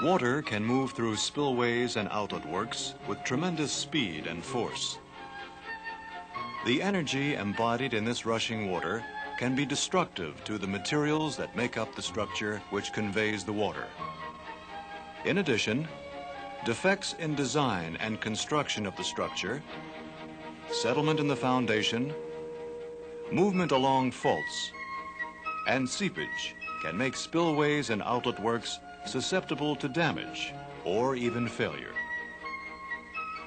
Water can move through spillways and outlet works with tremendous speed and force. The energy embodied in this rushing water can be destructive to the materials that make up the structure which conveys the water. In addition, defects in design and construction of the structure, settlement in the foundation, movement along faults, and seepage can make spillways and outlet works susceptible to damage or even failure.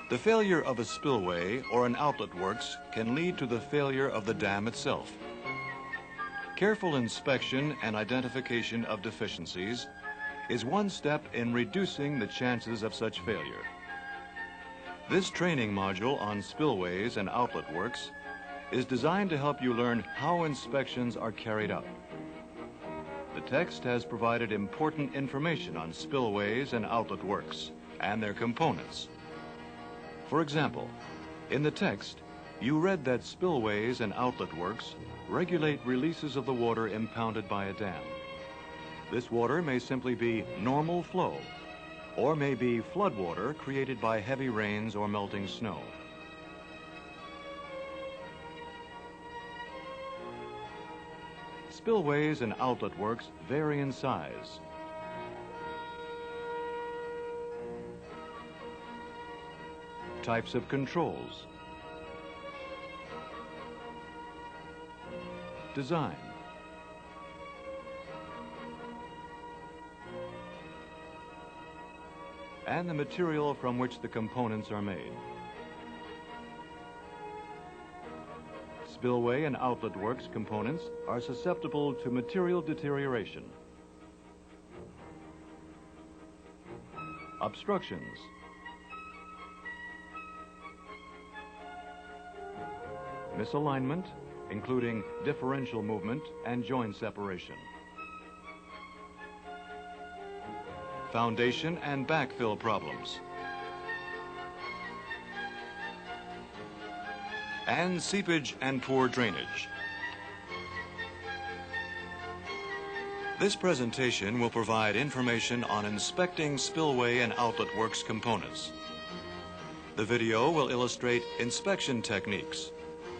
The failure of a spillway or an outlet works can lead to the failure of the dam itself. Careful inspection and identification of deficiencies is one step in reducing the chances of such failure. This training module on spillways and outlet works is designed to help you learn how inspections are carried out. The text has provided important information on spillways and outlet works and their components. For example, in the text, you read that spillways and outlet works regulate releases of the water impounded by a dam. This water may simply be normal flow, or may be floodwater created by heavy rains or melting snow. Spillways and outlet works vary in size. Types of controls. Design. And the material from which the components are made. Spillway and outlet works components are susceptible to material deterioration. Obstructions. Misalignment, including differential movement and joint separation. Foundation and backfill problems. And seepage and poor drainage. This presentation will provide information on inspecting spillway and outlet works components. The video will illustrate inspection techniques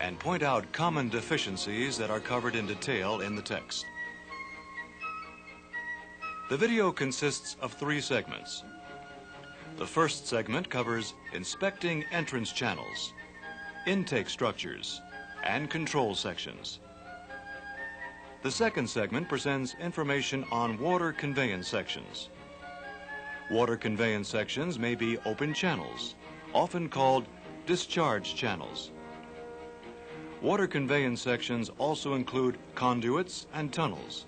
and point out common deficiencies that are covered in detail in the text. The video consists of 3 segments. The first segment covers inspecting entrance channels, intake structures, and control sections. The second segment presents information on water conveyance sections. Water conveyance sections may be open channels, often called discharge channels. Water conveyance sections also include conduits and tunnels.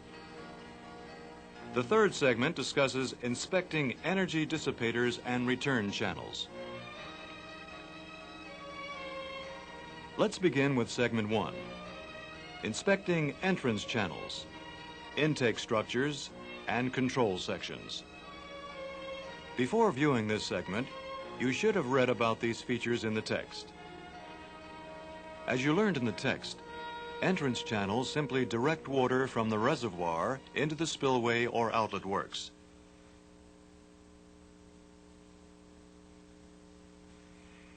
The third segment discusses inspecting energy dissipators and return channels. Let's begin with segment 1, inspecting entrance channels, intake structures, and control sections. Before viewing this segment, you should have read about these features in the text. As you learned in the text, entrance channels simply direct water from the reservoir into the spillway or outlet works.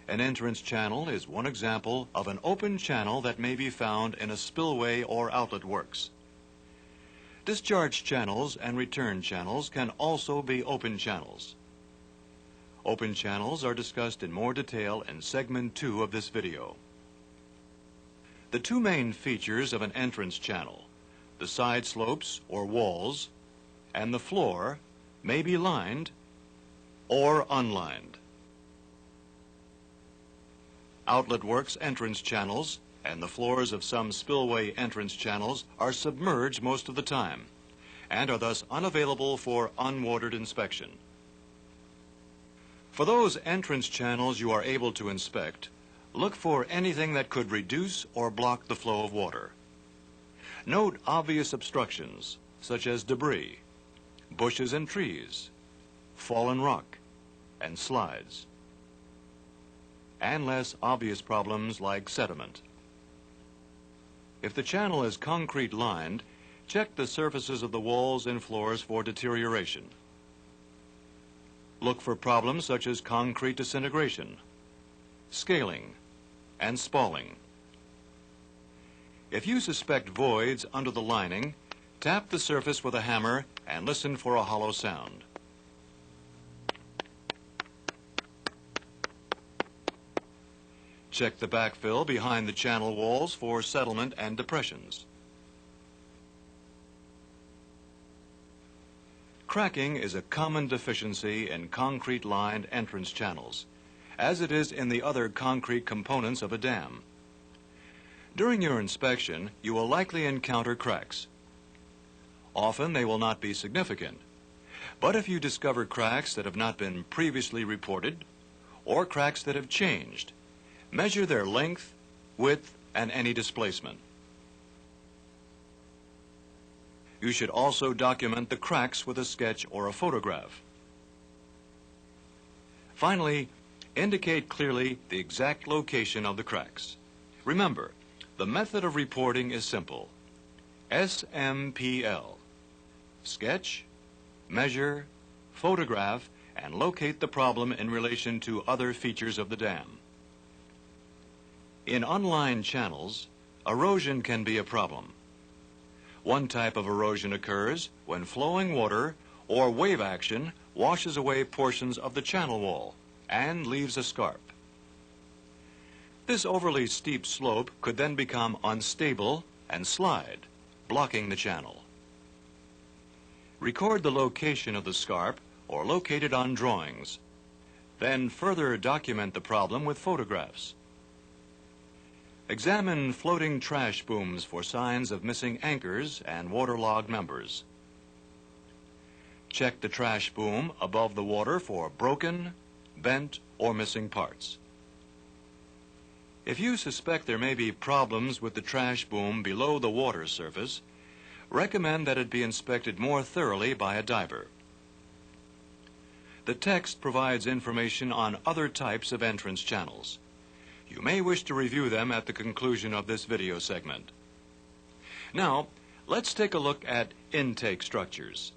An entrance channel is one example of an open channel that may be found in a spillway or outlet works. Discharge channels and return channels can also be open channels. Open channels are discussed in more detail in segment 2 of this video. The 2 main features of an entrance channel, the side slopes or walls, and the floor, may be lined or unlined. Outlet works entrance channels and the floors of some spillway entrance channels are submerged most of the time and are thus unavailable for unwatered inspection. For those entrance channels you are able to inspect, look for anything that could reduce or block the flow of water. Note obvious obstructions, such as debris, bushes and trees, fallen rock, and slides, and less obvious problems like sediment. If the channel is concrete lined, check the surfaces of the walls and floors for deterioration. Look for problems such as concrete disintegration, scaling, and spalling. If you suspect voids under the lining, tap the surface with a hammer and listen for a hollow sound. Check the backfill behind the channel walls for settlement and depressions. Cracking is a common deficiency in concrete-lined entrance channels, as it is in the other concrete components of a dam. During your inspection, you will likely encounter cracks. Often they will not be significant, but if you discover cracks that have not been previously reported, or cracks that have changed, measure their length, width, and any displacement. You should also document the cracks with a sketch or a photograph. Finally, indicate clearly the exact location of the cracks. Remember, the method of reporting is simple. SMPL. Sketch, measure, photograph, and locate the problem in relation to other features of the dam. In unlined channels, erosion can be a problem. One type of erosion occurs when flowing water or wave action washes away portions of the channel wall and leaves a scarp. This overly steep slope could then become unstable and slide, blocking the channel. Record the location of the scarp or locate it on drawings. Then further document the problem with photographs. Examine floating trash booms for signs of missing anchors and waterlogged members. Check the trash boom above the water for broken, bent, or missing parts. If you suspect there may be problems with the trash boom below the water surface, recommend that it be inspected more thoroughly by a diver. The text provides information on other types of entrance channels. You may wish to review them at the conclusion of this video segment. Now, let's take a look at intake structures.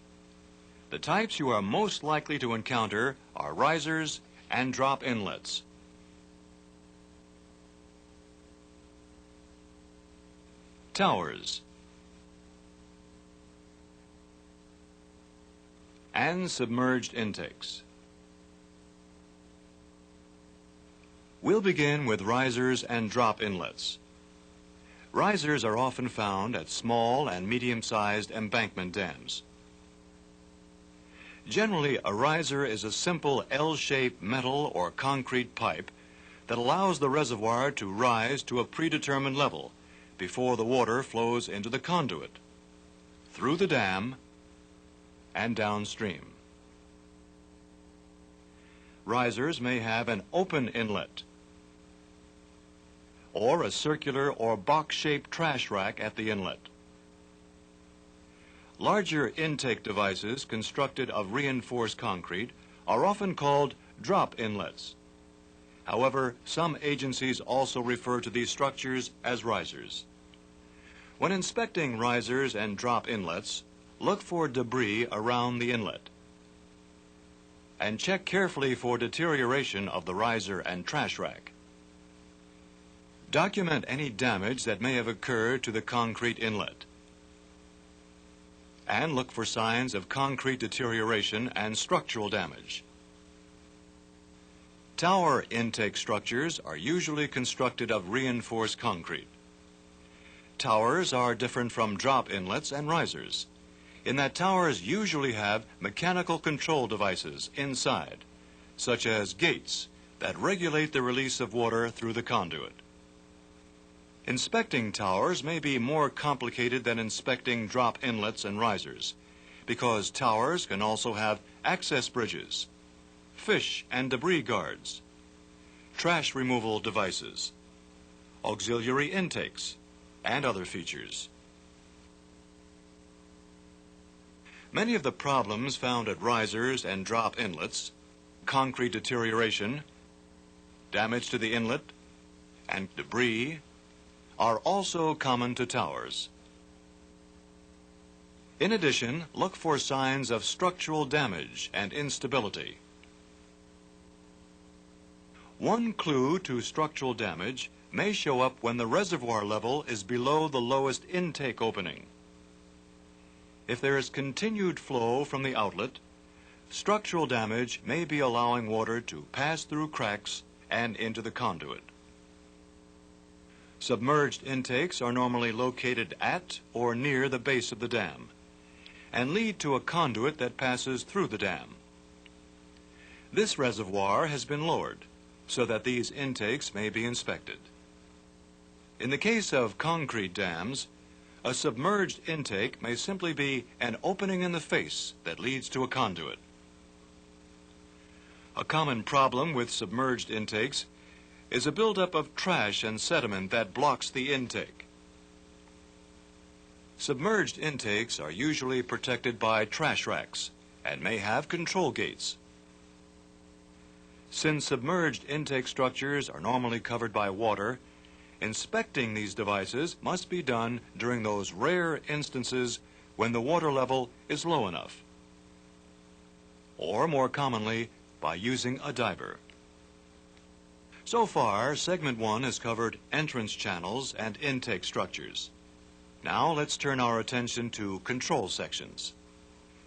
The types you are most likely to encounter are risers and drop inlets. Towers and submerged intakes. We'll begin with risers and drop inlets. Risers are often found at small and medium-sized embankment dams. Generally, a riser is a simple L-shaped metal or concrete pipe that allows the reservoir to rise to a predetermined level before the water flows into the conduit, through the dam, and downstream. Risers may have an open inlet or a circular or box-shaped trash rack at the inlet. Larger intake devices constructed of reinforced concrete are often called drop inlets. However, some agencies also refer to these structures as risers. When inspecting risers and drop inlets, look for debris around the inlet and check carefully for deterioration of the riser and trash rack. Document any damage that may have occurred to the concrete inlet and look for signs of concrete deterioration and structural damage. Tower intake structures are usually constructed of reinforced concrete. Towers are different from drop inlets and risers in that towers usually have mechanical control devices inside, such as gates that regulate the release of water through the conduit. Inspecting towers may be more complicated than inspecting drop inlets and risers, because towers can also have access bridges, fish and debris guards, trash removal devices, auxiliary intakes, and other features. Many of the problems found at risers and drop inlets, concrete deterioration, damage to the inlet, and debris, are also common to towers. In addition, look for signs of structural damage and instability. One clue to structural damage may show up when the reservoir level is below the lowest intake opening. If there is continued flow from the outlet, structural damage may be allowing water to pass through cracks and into the conduit. Submerged intakes are normally located at or near the base of the dam and lead to a conduit that passes through the dam. This reservoir has been lowered so that these intakes may be inspected. In the case of concrete dams, a submerged intake may simply be an opening in the face that leads to a conduit. A common problem with submerged intakes is a buildup of trash and sediment that blocks the intake. Submerged intakes are usually protected by trash racks and may have control gates. Since submerged intake structures are normally covered by water, inspecting these devices must be done during those rare instances when the water level is low enough, or more commonly, by using a diver. So far, Segment 1 has covered entrance channels and intake structures. Now let's turn our attention to control sections.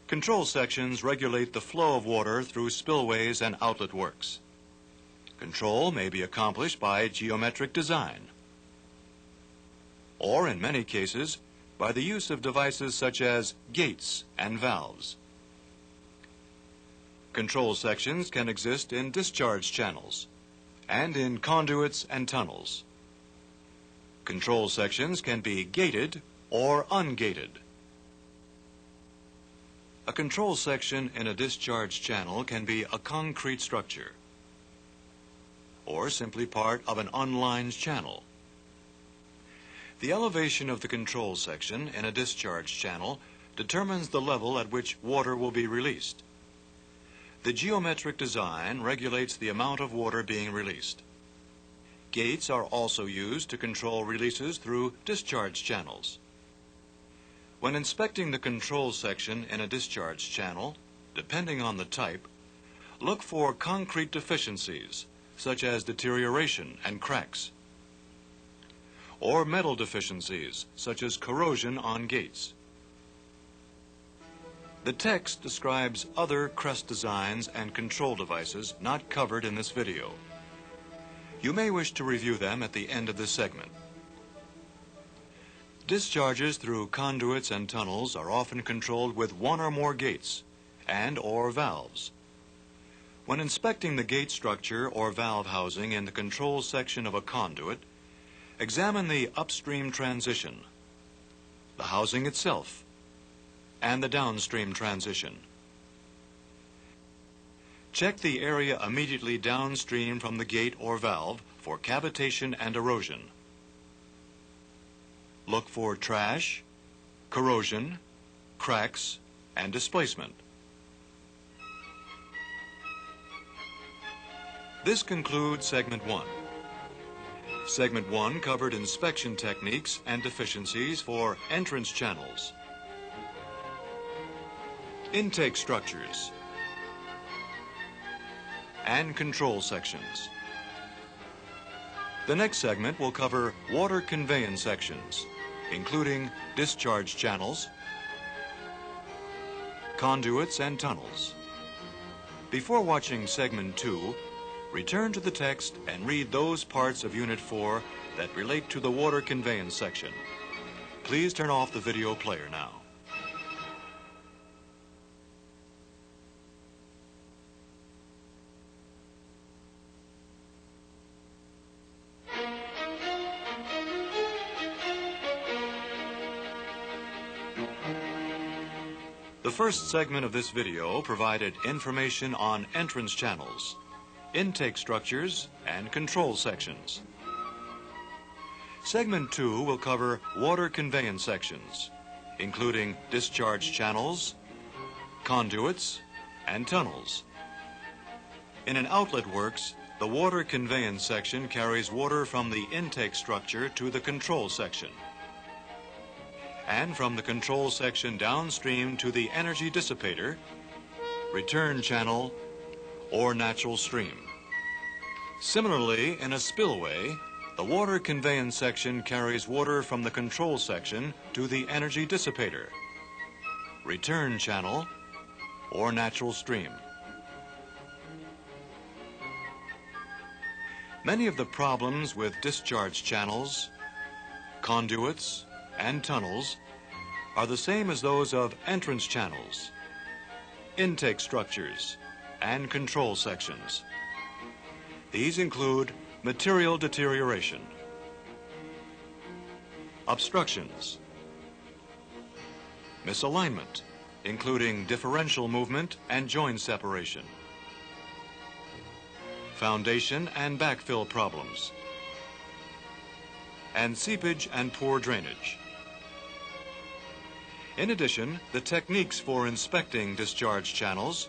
Control sections regulate the flow of water through spillways and outlet works. Control may be accomplished by geometric design, or in many cases, by the use of devices such as gates and valves. Control sections can exist in discharge channels and in conduits and tunnels. Control sections can be gated or ungated. A control section in a discharge channel can be a concrete structure or simply part of an unlined channel. The elevation of the control section in a discharge channel determines the level at which water will be released. The geometric design regulates the amount of water being released. Gates are also used to control releases through discharge channels. When inspecting the control section in a discharge channel, depending on the type, look for concrete deficiencies such as deterioration and cracks, or metal deficiencies such as corrosion on gates. The text describes other crest designs and control devices not covered in this video. You may wish to review them at the end of this segment. Discharges through conduits and tunnels are often controlled with one or more gates and/or valves. When inspecting the gate structure or valve housing in the control section of a conduit, examine the upstream transition, the housing itself, and the downstream transition. Check the area immediately downstream from the gate or valve for cavitation and erosion. Look for trash, corrosion, cracks, and displacement. This concludes Segment 1. Segment 1 covered inspection techniques and deficiencies for entrance channels, intake structures, and control sections. The next segment will cover water conveyance sections, including discharge channels, conduits, and tunnels. Before watching Segment 2, return to the text and read those parts of Unit 4 that relate to the water conveyance section. Please turn off the video player now. The first segment of this video provided information on entrance channels, intake structures, and control sections. Segment 2 will cover water conveyance sections, including discharge channels, conduits, and tunnels. In an outlet works, The water conveyance section carries water from the intake structure to the control section, and from the control section downstream to the energy dissipator, return channel, or natural stream. Similarly, in a spillway, the water conveyance section carries water from the control section to the energy dissipator, return channel, or natural stream. Many of the problems with discharge channels, conduits, and tunnels are the same as those of entrance channels, intake structures, and control sections. These include material deterioration, obstructions, misalignment, including differential movement and joint separation, foundation and backfill problems, and seepage and poor drainage. In addition, the techniques for inspecting discharge channels,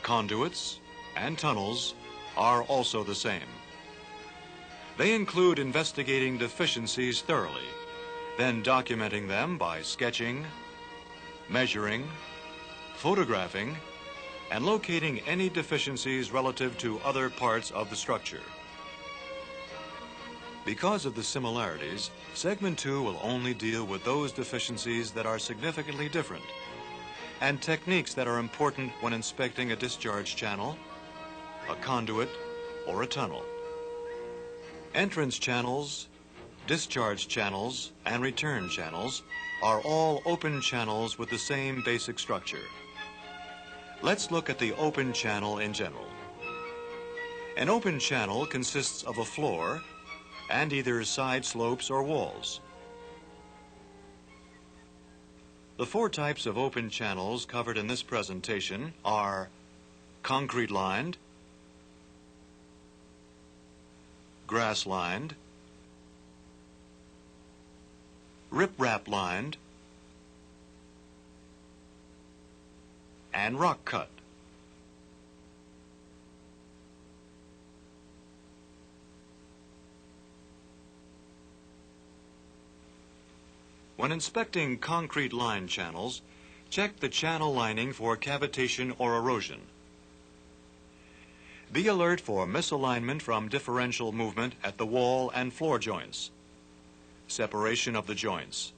conduits, and tunnels are also the same. They include investigating deficiencies thoroughly, then documenting them by sketching, measuring, photographing, and locating any deficiencies relative to other parts of the structure. Because of the similarities, Segment 2 will only deal with those deficiencies that are significantly different and techniques that are important when inspecting a discharge channel, a conduit, or a tunnel. Entrance channels, discharge channels, and return channels are all open channels with the same basic structure. Let's look at the open channel in general. An open channel consists of a floor and either side slopes or walls. The four types of open channels covered in this presentation are concrete-lined, grass-lined, rip-rap-lined, and rock-cut. When inspecting concrete line channels, check the channel lining for cavitation or erosion. Be alert for misalignment from differential movement at the wall and floor joints, separation of the joints,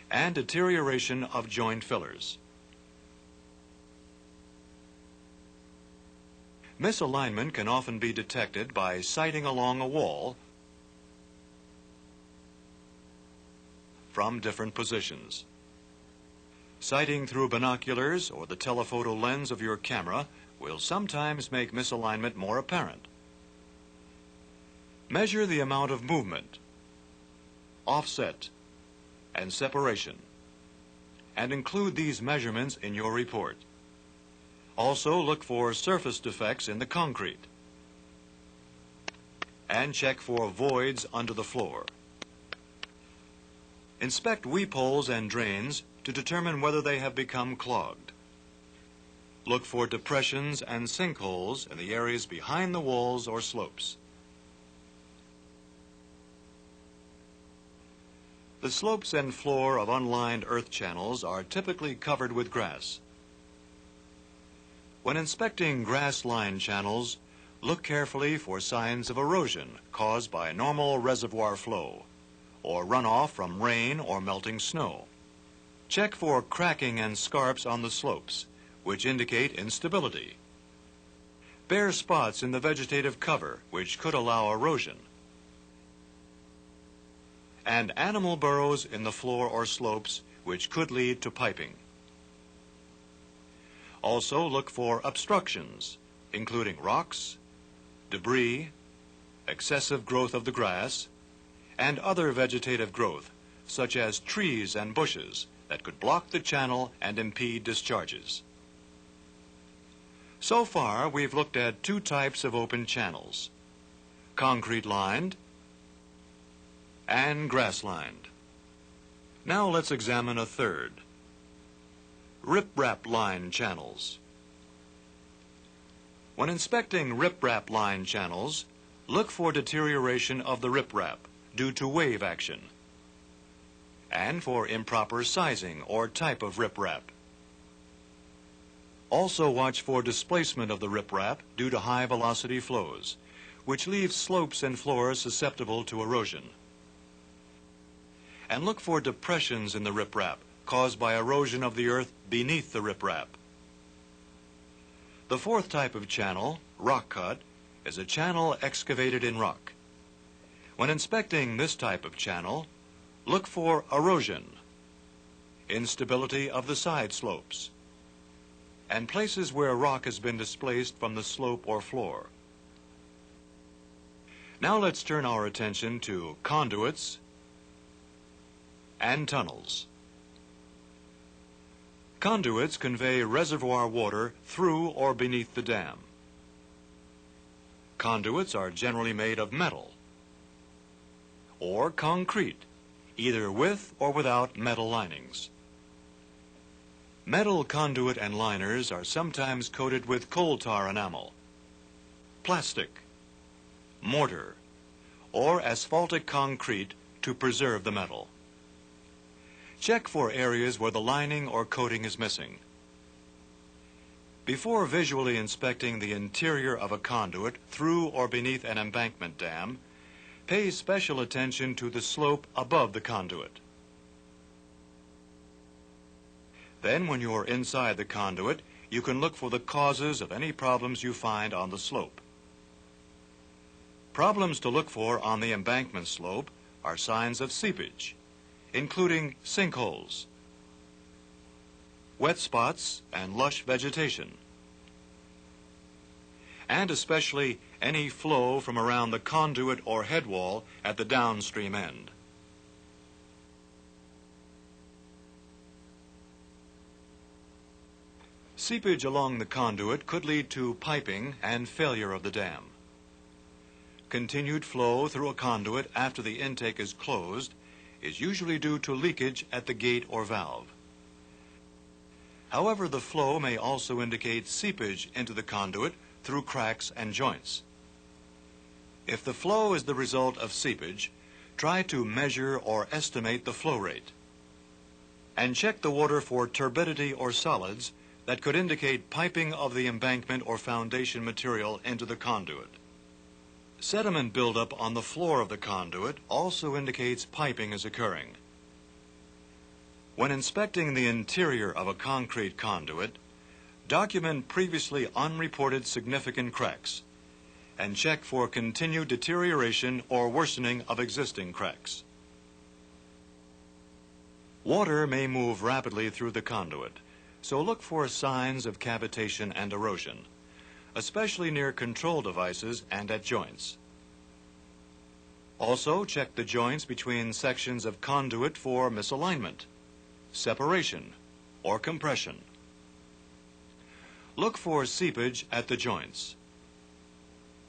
and deterioration of joint fillers. Misalignment can often be detected by sighting along a wall from different positions. Sighting through binoculars or the telephoto lens of your camera will sometimes make misalignment more apparent. Measure the amount of movement, offset, and separation, and include these measurements in your report. Also look for surface defects in the concrete, and check for voids under the floor. Inspect weep holes and drains to determine whether they have become clogged. Look for depressions and sinkholes in the areas behind the walls or slopes. The slopes and floor of unlined earth channels are typically covered with grass. When inspecting grass-lined channels, look carefully for signs of erosion caused by normal reservoir flow or runoff from rain or melting snow. Check for cracking and scarps on the slopes, which indicate instability. Bare spots in the vegetative cover, which could allow erosion. And animal burrows in the floor or slopes, which could lead to piping. Also look for obstructions, including rocks, debris, excessive growth of the grass, and other vegetative growth, such as trees and bushes, that could block the channel and impede discharges. So far, we've looked at two types of open channels: concrete-lined and grass-lined. Now let's examine a third: rip-rap line channels. When inspecting riprap line channels, look for deterioration of the riprap due to wave action, and for improper sizing or type of riprap. Also watch for displacement of the riprap due to high velocity flows, which leaves slopes and floors susceptible to erosion. And look for depressions in the riprap caused by erosion of the earth beneath the riprap. The fourth type of channel, rock cut, is a channel excavated in rock. When inspecting this type of channel, look for erosion, instability of the side slopes, and places where rock has been displaced from the slope or floor. Now let's turn our attention to conduits and tunnels. Conduits convey reservoir water through or beneath the dam. Conduits are generally made of metal or concrete, either with or without metal linings. Metal conduit and liners are sometimes coated with coal tar enamel, plastic, mortar, or asphaltic concrete to preserve the metal. Check for areas where the lining or coating is missing. Before visually inspecting the interior of a conduit through or beneath an embankment dam, pay special attention to the slope above the conduit. Then, when you're inside the conduit, you can look for the causes of any problems you find on the slope. Problems to look for on the embankment slope are signs of seepage, including sinkholes, wet spots, and lush vegetation, and especially any flow from around the conduit or head wall at the downstream end. Seepage along the conduit could lead to piping and failure of the dam. Continued flow through a conduit after the intake is closed is usually due to leakage at the gate or valve. However, the flow may also indicate seepage into the conduit through cracks and joints. If the flow is the result of seepage, try to measure or estimate the flow rate, and check the water for turbidity or solids that could indicate piping of the embankment or foundation material into the conduit. Sediment buildup on the floor of the conduit also indicates piping is occurring. When inspecting the interior of a concrete conduit, document previously unreported significant cracks and check for continued deterioration or worsening of existing cracks. Water may move rapidly through the conduit, so look for signs of cavitation and erosion, especially near control devices and at joints. Also, check the joints between sections of conduit for misalignment, separation, or compression. Look for seepage at the joints.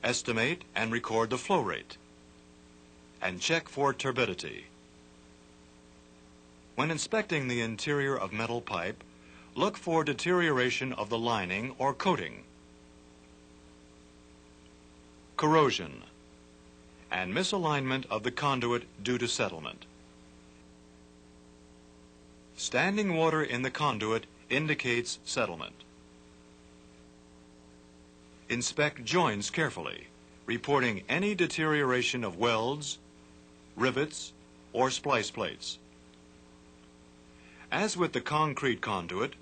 Estimate and record the flow rate, and check for turbidity. When inspecting the interior of metal pipe, look for deterioration of the lining or coating, corrosion, and misalignment of the conduit due to settlement. Standing water in the conduit indicates settlement. Inspect joints carefully, reporting any deterioration of welds, rivets, or splice plates. As with the concrete conduit,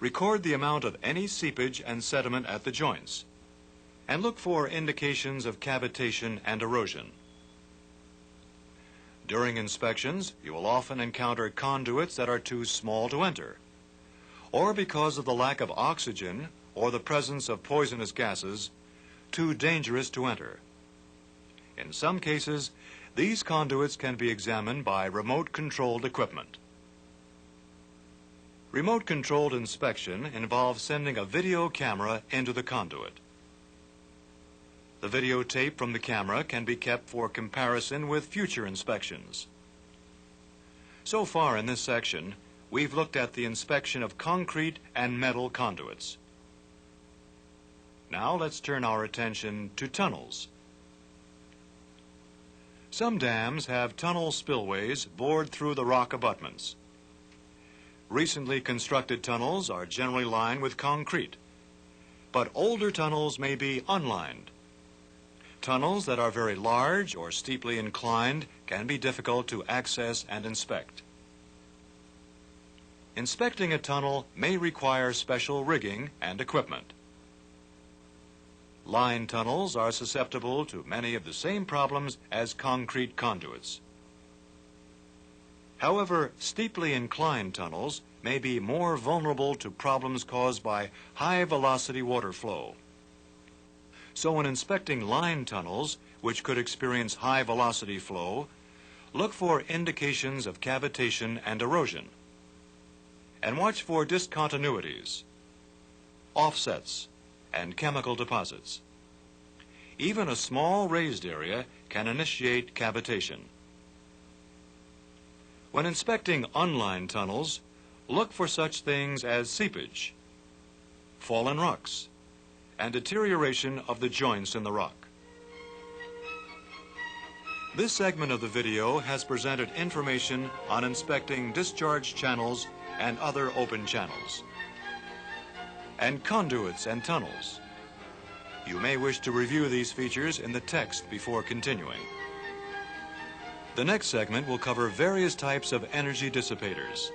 record the amount of any seepage and sediment at the joints, and look for indications of cavitation and erosion. During inspections, you will often encounter conduits that are too small to enter, or because of the lack of oxygen or the presence of poisonous gases, too dangerous to enter. In some cases, these conduits can be examined by remote-controlled equipment. Remote-controlled inspection involves sending a video camera into the conduit. The videotape from the camera can be kept for comparison with future inspections. So far in this section, we've looked at the inspection of concrete and metal conduits. Now let's turn our attention to tunnels. Some dams have tunnel spillways bored through the rock abutments. Recently constructed tunnels are generally lined with concrete, but older tunnels may be unlined. Tunnels that are very large or steeply inclined can be difficult to access and inspect. Inspecting a tunnel may require special rigging and equipment. Line tunnels are susceptible to many of the same problems as concrete conduits. However, steeply inclined tunnels may be more vulnerable to problems caused by high-velocity water flow. So when inspecting line tunnels, which could experience high-velocity flow, look for indications of cavitation and erosion. And watch for discontinuities, offsets, and chemical deposits. Even a small raised area can initiate cavitation. When inspecting unlined tunnels, look for such things as seepage, fallen rocks, and deterioration of the joints in the rock. This segment of the video has presented information on inspecting discharge channels and other open channels, and conduits and tunnels. You may wish to review these features in the text before continuing. The next segment will cover various types of energy dissipators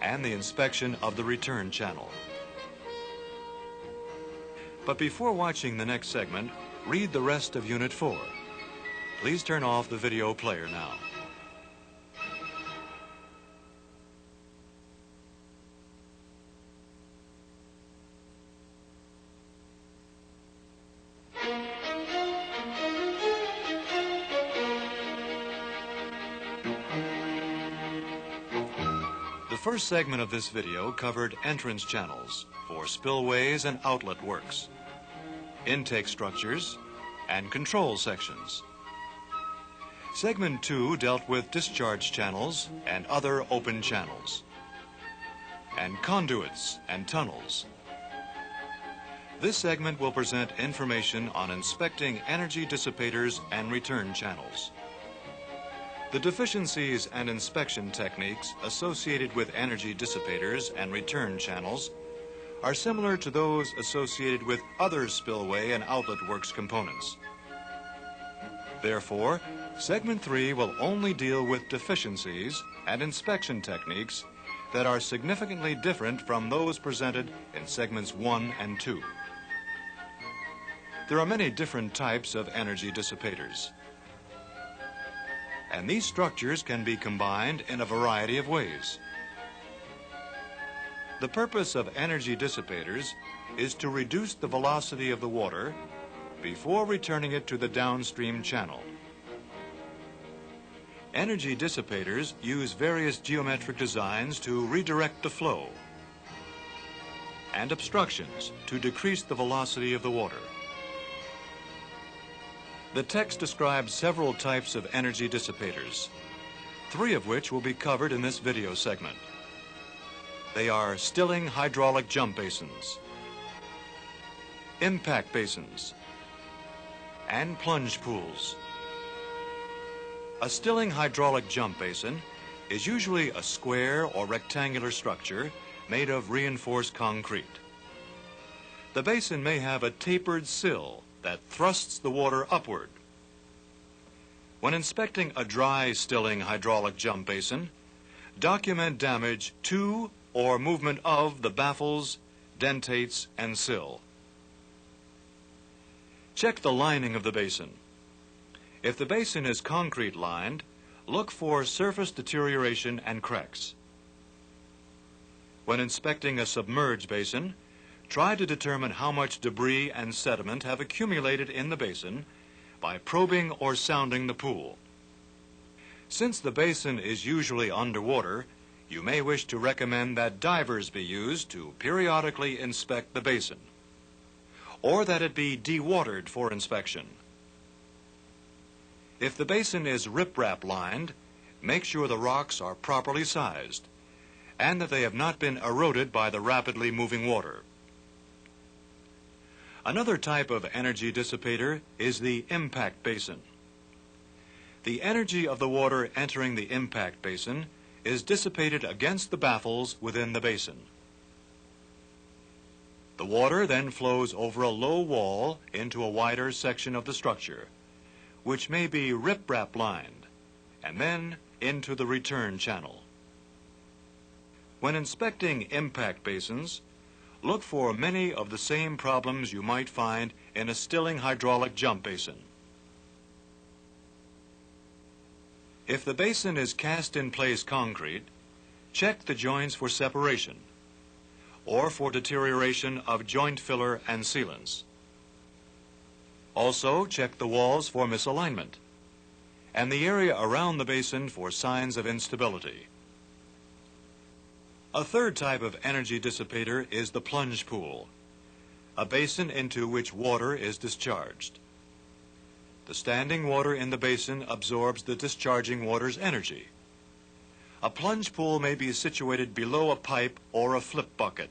and the inspection of the return channel. But before watching the next segment, read the rest of Unit 4. Please turn off the video player now. The first segment of this video covered entrance channels for spillways and outlet works, intake structures, and control sections. Segment 2 dealt with discharge channels and other open channels, and conduits and tunnels. This segment will present information on inspecting energy dissipators and return channels. The deficiencies and inspection techniques associated with energy dissipators and return channels are similar to those associated with other spillway and outlet works components. Therefore, Segment 3 will only deal with deficiencies and inspection techniques that are significantly different from those presented in Segments 1 and 2. There are many different types of energy dissipators, and these structures can be combined in a variety of ways. The purpose of energy dissipators is to reduce the velocity of the water before returning it to the downstream channel. Energy dissipators use various geometric designs to redirect the flow, and obstructions to decrease the velocity of the water. The text describes several types of energy dissipators, 3 of which will be covered in this video segment. They are stilling hydraulic jump basins, impact basins, and plunge pools. A stilling hydraulic jump basin is usually a square or rectangular structure made of reinforced concrete. The basin may have a tapered sill that thrusts the water upward. When inspecting a dry stilling hydraulic jump basin, document damage to or movement of the baffles, dentates, and sill. Check the lining of the basin. If the basin is concrete lined, look for surface deterioration and cracks. When inspecting a submerged basin, try to determine how much debris and sediment have accumulated in the basin by probing or sounding the pool. Since the basin is usually underwater, you may wish to recommend that divers be used to periodically inspect the basin, or that it be dewatered for inspection. If the basin is riprap lined, make sure the rocks are properly sized and that they have not been eroded by the rapidly moving water. Another type of energy dissipator is the impact basin. The energy of the water entering the impact basin is dissipated against the baffles within the basin. The water then flows over a low wall into a wider section of the structure, which may be riprap lined, and then into the return channel. When inspecting impact basins, look for many of the same problems you might find in a stilling hydraulic jump basin. If the basin is cast-in-place concrete, check the joints for separation or for deterioration of joint filler and sealants. Also, check the walls for misalignment and the area around the basin for signs of instability. A third type of energy dissipator is the plunge pool, a basin into which water is discharged. The standing water in the basin absorbs the discharging water's energy. A plunge pool may be situated below a pipe or a flip bucket.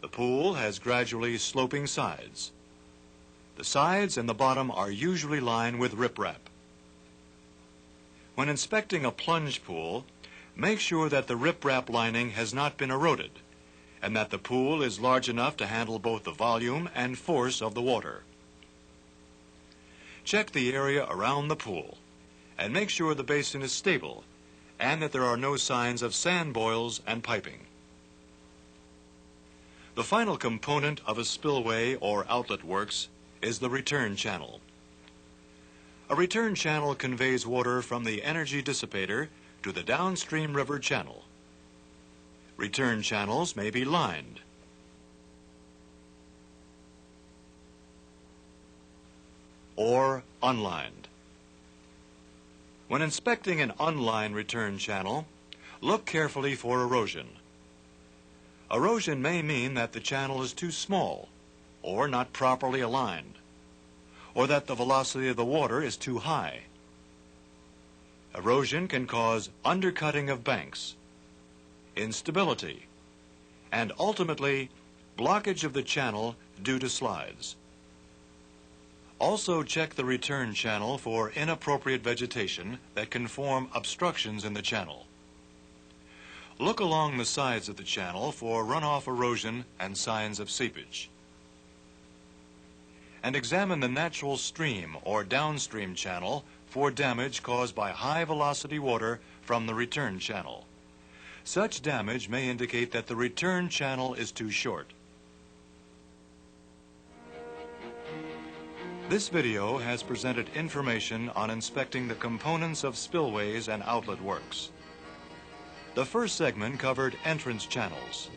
The pool has gradually sloping sides. The sides and the bottom are usually lined with riprap. When inspecting a plunge pool, make sure that the riprap lining has not been eroded and that the pool is large enough to handle both the volume and force of the water. Check the area around the pool and make sure the basin is stable and that there are no signs of sand boils and piping. The final component of a spillway or outlet works is the return channel. A return channel conveys water from the energy dissipator to the downstream river channel. Return channels may be lined or unlined. When inspecting an unlined return channel, look carefully for erosion. Erosion may mean that the channel is too small or not properly aligned, or that the velocity of the water is too high. Erosion can cause undercutting of banks, instability, and ultimately blockage of the channel due to slides. Also check the return channel for inappropriate vegetation that can form obstructions in the channel. Look along the sides of the channel for runoff erosion and signs of seepage. And examine the natural stream or downstream channel for damage caused by high-velocity water from the return channel. Such damage may indicate that the return channel is too short. This video has presented information on inspecting the components of spillways and outlet works. The first segment covered entrance channels,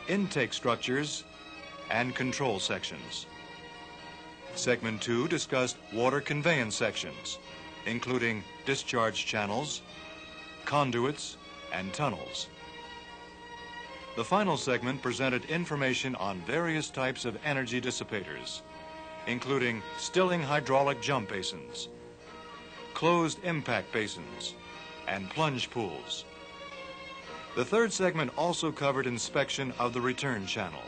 intake structures, and control sections. Segment 2 discussed water conveyance sections, including discharge channels, conduits, and tunnels. The final segment presented information on various types of energy dissipators, including stilling hydraulic jump basins, closed impact basins, and plunge pools. The third segment also covered inspection of the return channel.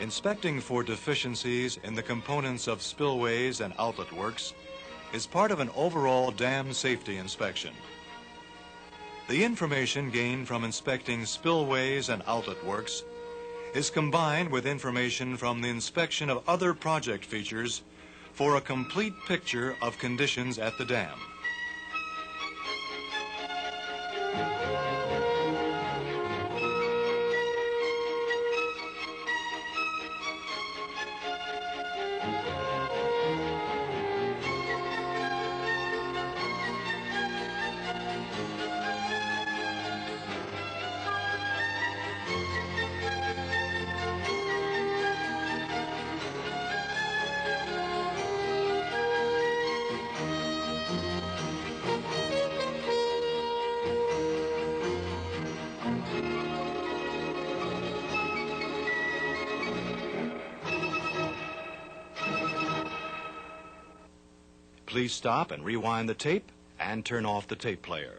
Inspecting for deficiencies in the components of spillways and outlet works is part of an overall dam safety inspection. The information gained from inspecting spillways and outlet works is combined with information from the inspection of other project features for a complete picture of conditions at the dam. Please stop and rewind the tape and turn off the tape player.